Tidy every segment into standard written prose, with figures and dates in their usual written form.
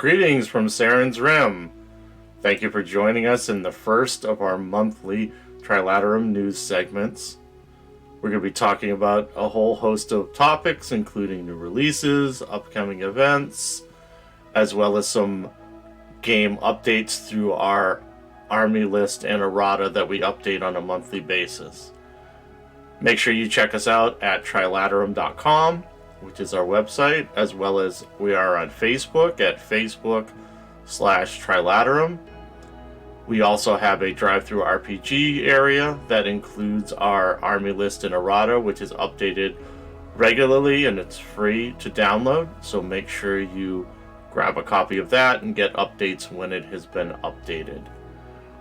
Greetings from Saren's Rim. Thank you for joining us in the first of our monthly Trilaterum news segments. We're going to be talking about a whole host of topics, including new releases, upcoming events, as well as some game updates through our army list and errata that we update on a monthly basis. Make sure you check us out at Trilaterum.com, which is our website, as well as we are on Facebook at Facebook/Trilaterum. We also have a drive-through RPG area that includes our army list and errata, which is updated regularly and it's free to download. So make sure you grab a copy of that and get updates when it has been updated.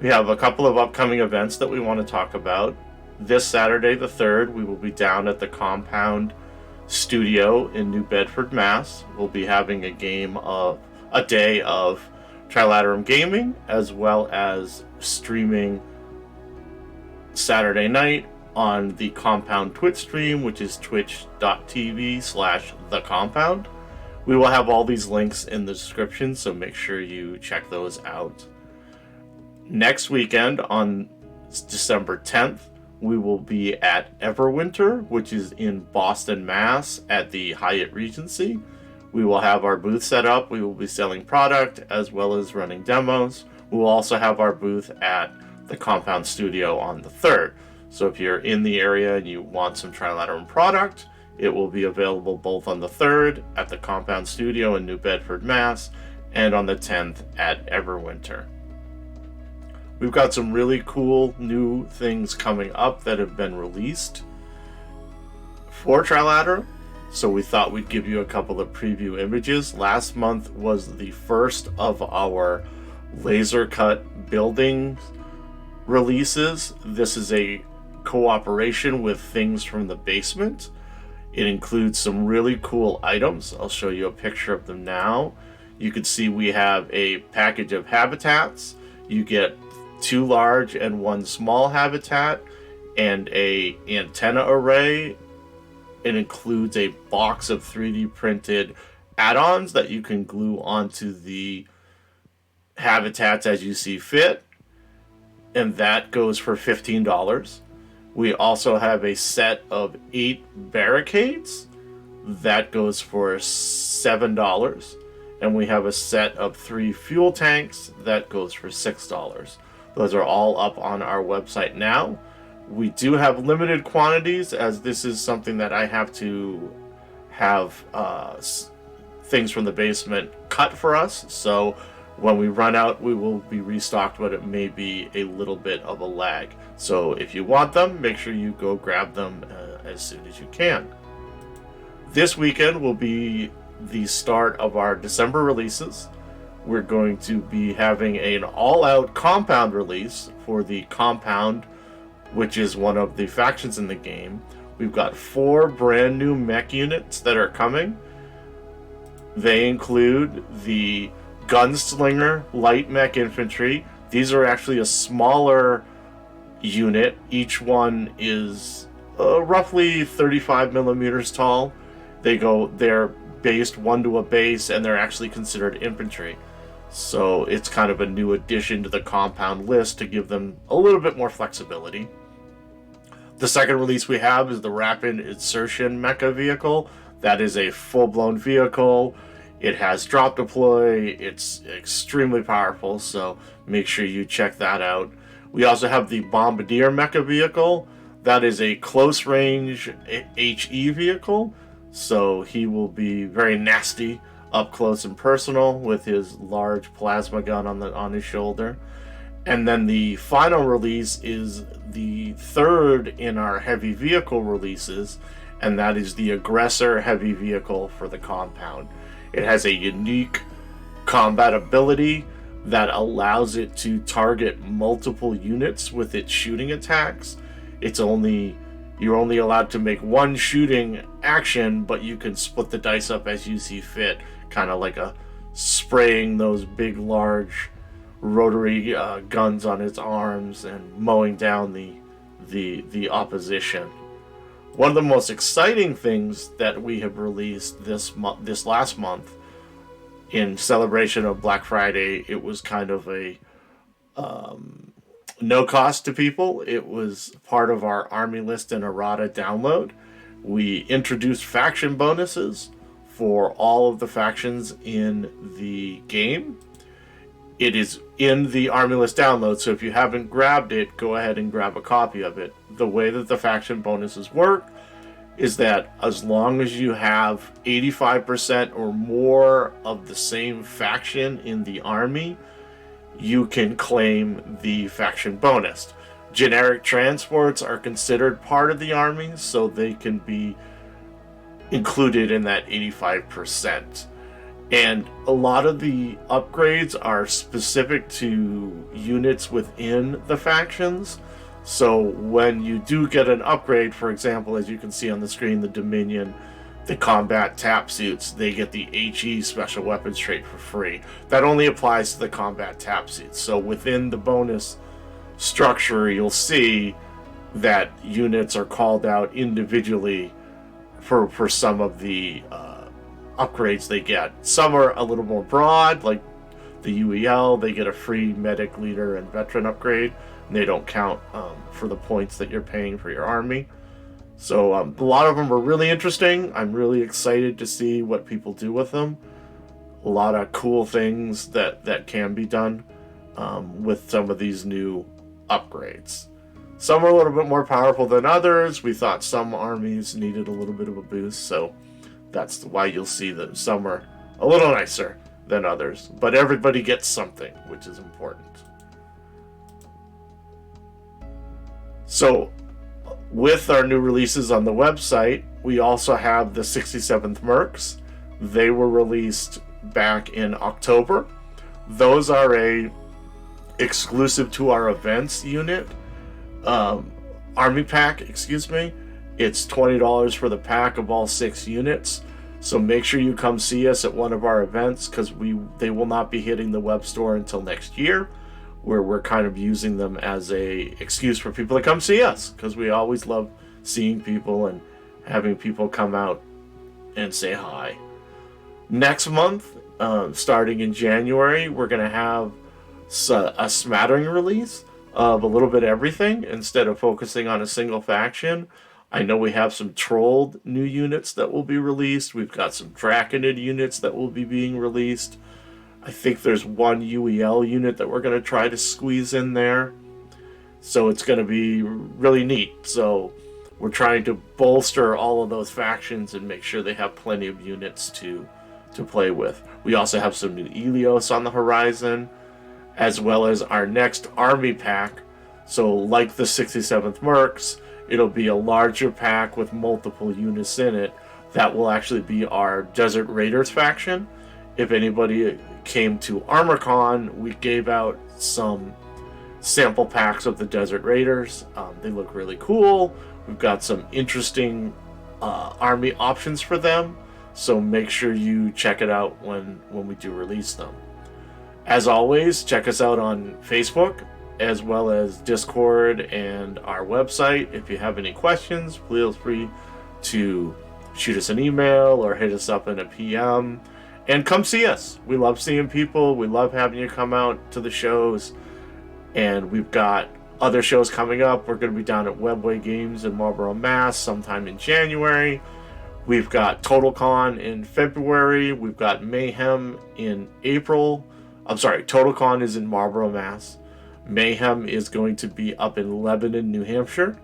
We have a couple of upcoming events that we want to talk about. This Saturday the 3rd, we will be down at the Compound Studio in New Bedford, Mass. We'll be having a day of Trilaterum gaming, as well as streaming Saturday night on the Compound Twitch stream, which is twitch.tv/thecompound. We will have all these links in the description, so make sure you check those out. Next weekend, on December 10th, we will be at Everwinter, which is in Boston, Mass, at the Hyatt Regency. We will have our booth set up. We will be selling product as well as running demos. We will also have our booth at the Compound Studio on the 3rd. So if you're in the area and you want some Trilaterum product, it will be available both on the 3rd at the Compound Studio in New Bedford, Mass, and on the 10th at Everwinter. We've got some really cool new things coming up that have been released for Trilaterum, so we thought we'd give you a couple of preview images. Last month was the first of our laser cut building releases. This is a cooperation with Things from the Basement. It includes some really cool items. I'll show you a picture of them now. You can see we have a package of habitats. You get 2 large and 1 small habitat and a antenna array. It includes a box of 3D printed add-ons that you can glue onto the habitats as you see fit, and that goes for $15. We also have a set of 8 barricades that goes for $7, and we have a set of 3 fuel tanks that goes for $6. Those are all up on our website now. We do have limited quantities, as this is something that I have to have Things from the Basement cut for us. So when we run out, we will be restocked, but it may be a little bit of a lag. So if you want them, make sure you go grab them as soon as you can. This weekend will be the start of our December releases. We're going to be having an all-out Compound release for the Compound, which is one of the factions in the game. We've got 4 brand new mech units that are coming. They include the Gunslinger Light Mech Infantry. These are actually a smaller unit. Each one is roughly 35 millimeters tall. They're based 1 to a base, and they're actually considered infantry. So it's kind of a new addition to the Compound list to give them a little bit more flexibility. The second release we have is the Rapid Insertion Mecha Vehicle. That is a full-blown vehicle. It has drop deploy. It's extremely powerful, so make sure you check that out. We also have the Bombardier Mecha Vehicle. That is a close-range HE vehicle, so he will be very nasty up close and personal with his large plasma gun on his shoulder. And then the final release is the 3rd in our heavy vehicle releases, and that is the Aggressor Heavy Vehicle for the Compound. It has a unique combat ability that allows it to target multiple units with its shooting attacks. You're only allowed to make 1 shooting action, but you can split the dice up as you see fit, kind of like spraying those big, large rotary guns on its arms and mowing down the opposition. One of the most exciting things that we have released this last month in celebration of Black Friday, it was kind of a no cost to people. It was part of our Army List and Errata download. We introduced faction bonuses for all of the factions in the game. It is in the Army List download, so if you haven't grabbed it, go ahead and grab a copy of it. The way that the faction bonuses work is that as long as you have 85% or more of the same faction in the army, you can claim the faction bonus. Generic transports are considered part of the army, so they can be included in that 85%. And a lot of the upgrades are specific to units within the factions. So when you do get an upgrade, for example, as you can see on the screen, the Dominion, the combat tap suits, they get the HE special weapons trait for free. That only applies to the combat tap suits. So within the bonus structure, you'll see that units are called out individually for some of the upgrades they get. Some are a little more broad, like the UEL, they get a free medic, leader, and veteran upgrade, and they don't count for the points that you're paying for your army. So a lot of them are really interesting. I'm really excited to see what people do with them. A lot of cool things that can be done with some of these new upgrades. Some are a little bit more powerful than others. We thought some armies needed a little bit of a boost, so that's why you'll see that some are a little nicer than others. But everybody gets something, which is important. So with our new releases on the website, we also have the 67th Mercs. They were released back in October. Those are a exclusive to our events unit. Army pack, excuse me. It's $20 for the pack of all 6 units. So make sure you come see us at one of our events, because they will not be hitting the web store until next year, where we're kind of using them as a excuse for people to come see us, because we always love seeing people and having people come out and say hi. Next month, starting in January, we're going to have a smattering release of a little bit of everything instead of focusing on a single faction. I know we have some trolled new units that will be released. We've got some Draconid units that will be being released. I think there's one UEL unit that we're going to try to squeeze in there. So it's going to be really neat. So we're trying to bolster all of those factions and make sure they have plenty of units to play with. We also have some new Elios on the horizon, as well as our next army pack. So like the 67th Mercs, it'll be a larger pack with multiple units in it. That will actually be our Desert Raiders faction. If anybody came to ArmorCon, we gave out some sample packs of the Desert Raiders. They look really cool. We've got some interesting army options for them, so make sure you check it out when we do release them. As always, check us out on Facebook, as well as Discord and our website. If you have any questions, feel free to shoot us an email or hit us up in a PM. And come see us. We love seeing people. We love having you come out to the shows. And we've got other shows coming up. We're going to be down at Webway Games in Marlborough, Mass. sometime in January. We've got TotalCon in February. We've got Mayhem in April. I'm sorry, TotalCon is in Marlborough, Mass. Mayhem is going to be up in Lebanon, New Hampshire.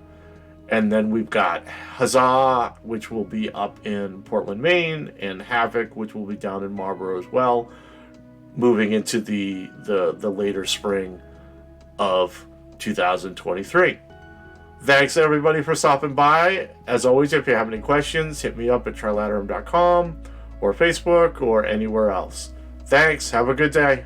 And then we've got Huzzah, which will be up in Portland, Maine, and Havoc, which will be down in Marlborough as well, moving into the later spring of 2023. Thanks everybody for stopping by. As always, if you have any questions, hit me up at trilaterum.com or Facebook or anywhere else. Thanks. Have a good day.